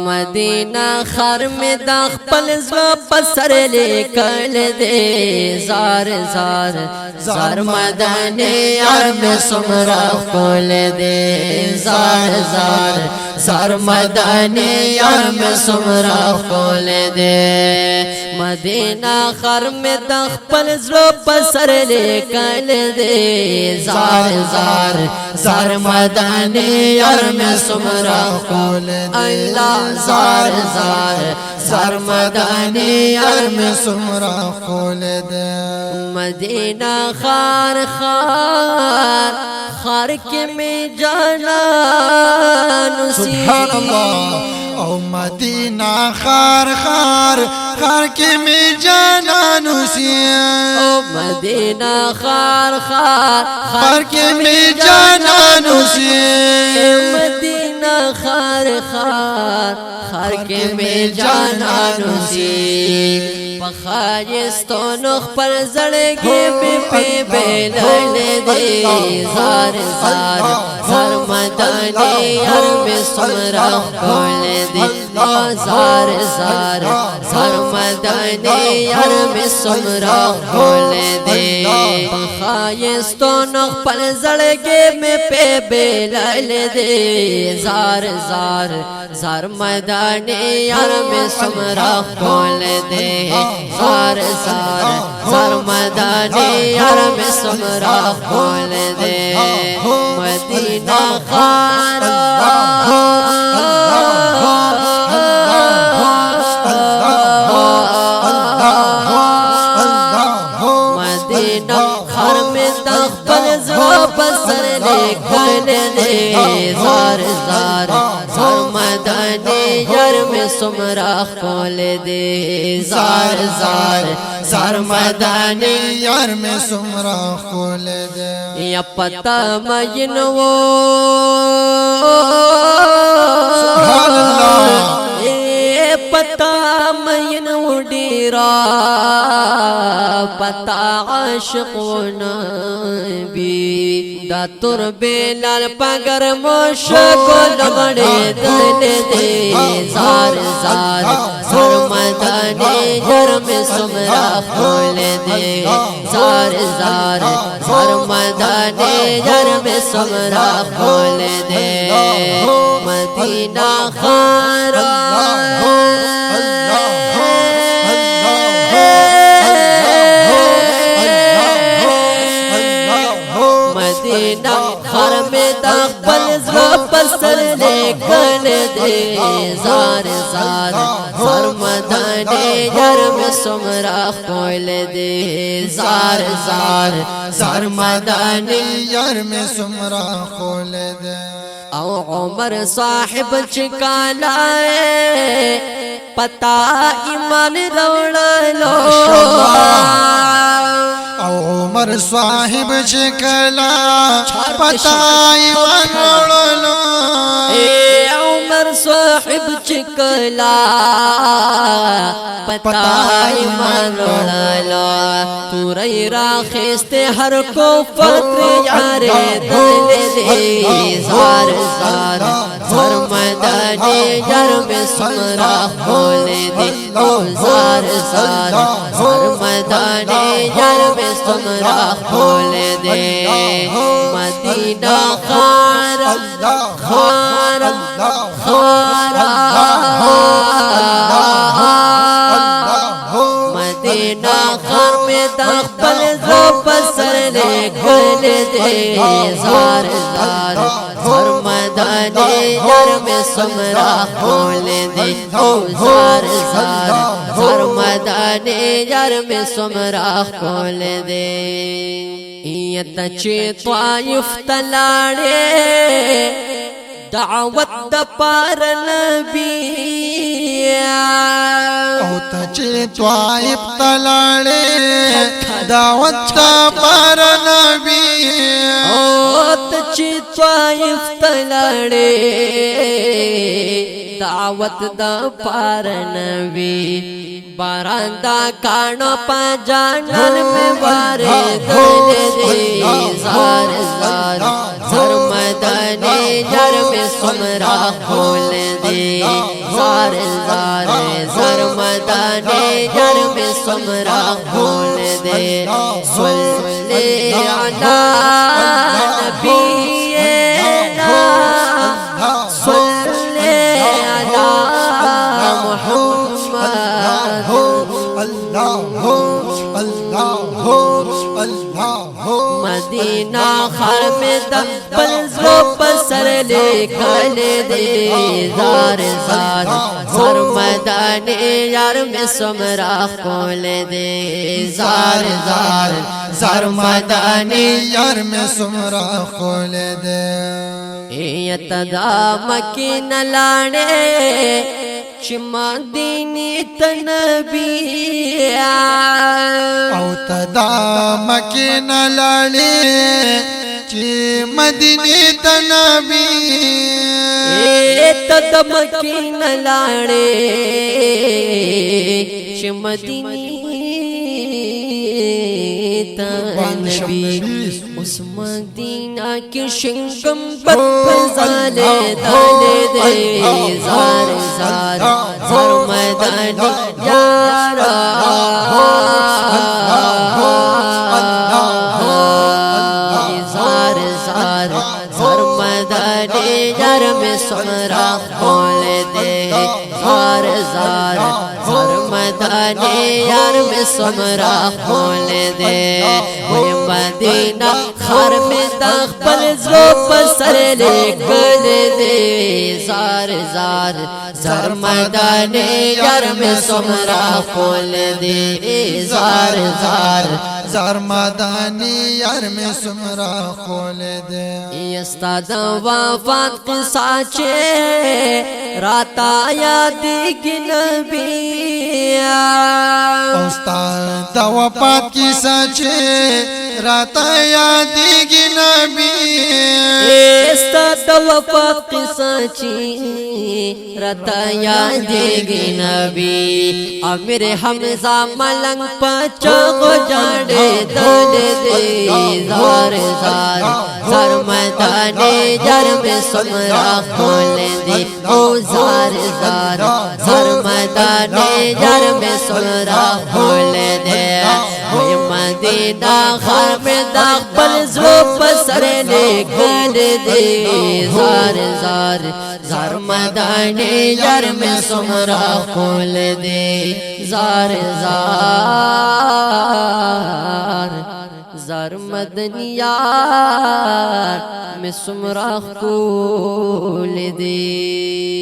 مدینہ خر میں د خپل زړه پسر لیکل دے زار زار زار مدنی یار میں سمرا کول دے زار زار زار مدنی یار میں سمرا کول دے مدینہ خر میں د خپل زړه پسر لیکل دے زار زار زار مدنی یار میں سمرا کول اللہ زار زار زار مدنی یار میں سمرا کول دے مدینہ خار خار خار کے میں جانا سبحان اللہ او مدینہ خار خار خار کے میں جانا نسیم او مدینہ خار خار خار کے میں جانا نسیم مدینہ خار خار خار کے میں جانا نسیم پخایستو نخ پر زڑگی پی بیلن دے زار زار زار مدنی یار میں سمرا کول دے زار زار زار مدنی یار میں سمرا کول دے پخایستو نخ پر زڑگی پی بیلن دے زار زار زار مدنی یار میں سمرا کول دے زار زار زار مدنی یار میں سمرا کول دے مدینہ خار مدینہ خر میں تخبر زړه پسر لیکل دے زار زار زار مدنی یار میں سمرا کول دے زار زار زار مدنی یار میں سمرا کول دے یا پتا مینو سبحان اللہ پتا مینو ډیرا پتا عاشق نبی دا تر بلال پگر مشکو لغڑے دل دے زار زار زار مدنی یار میں سمرا کول دے زار زار زار مدنی یار میں سمرا کول دے مدینہ خار مدینہ خر میں تخبل زړه پسر لیکل دے زار زار زار مدنی یار میں سمرا کول دے زار زار زار مدنی یار میں سمرا کول دے او عمر صاحب چکالائے پتا ایمان روڑلو او عمر صاحب چکلا پتا ایمان روڑلو اے عمر صاحب چکلا پتا ایمان روڑلو توری راخست ہر کو فکر یار دل دے زار زار زار مدنی یار میں سمرا کول دے زار زار زار مدنی یار میں سمرا کول دے مدینہ خار خار خار مدینہ خار میں تخبل زړه پسر لیکل دے زار زار زار مدنی یار میں سمرا کول دے زار زار زار مدنی یار میں سمرا کول دے یت چی طائف تلاڑے دعوت د پار نبی او تچے طائف تلاڑے دعوت دا پر نبی او تچے طائف تلاڑے دعوت دا پارنوی باران دا کانو پا جانن میں وارے دل دے زار زار سرمدانی جر میں سمرا کھول دے زار زار سرمدانی جر میں سمرا کھول دے صلی علی نبینا صلی علی محمد مدینہ خر میں دبل زلو پسر لے کھل دے زار زار سرمدانی یار میں سمرا کھول دے زار زار سرمدانی یار میں سمرا کھول دے یتدا مکین لانے چما دینی تنبی او تدا مکین لانے چی مدینی تنبی تدا مکین لانے چما دینی تنبی اس مدینہ کی شنگم بپزالے دالے دے زار زار سرمدانی یارا زار زار سرمدانی یار میں سمرا کھول دے زار زار سرمدانی یار میں سمرا کھول دے وہ مدینہ خر میں داخل زلو پسر لے کھل دے زار زار سرمدانی یار میں سمرا کھول دے زار زار سرمدانی یار میں سمرا کھول دے استاد وفات قصہ چے راتا یاد کی نبی استاد وفات کی سچے راتا یادی کی نبی استاد وفات قصہ چے راتا یاد کی نبی امیر حمزہ ملنگ پچا گو جاڑے دل دے زار زار سرمدانی جر میں سمرا کھول دے او زار زار سرمدانی جر میں سمرا کھول دے وہ مدینہ خر میں داخل زلو پسر لے کھل دے زار زار سرمدانی جر میں سمرا کھول دے زار زار زار مدنی یار میں سمرا کھول دے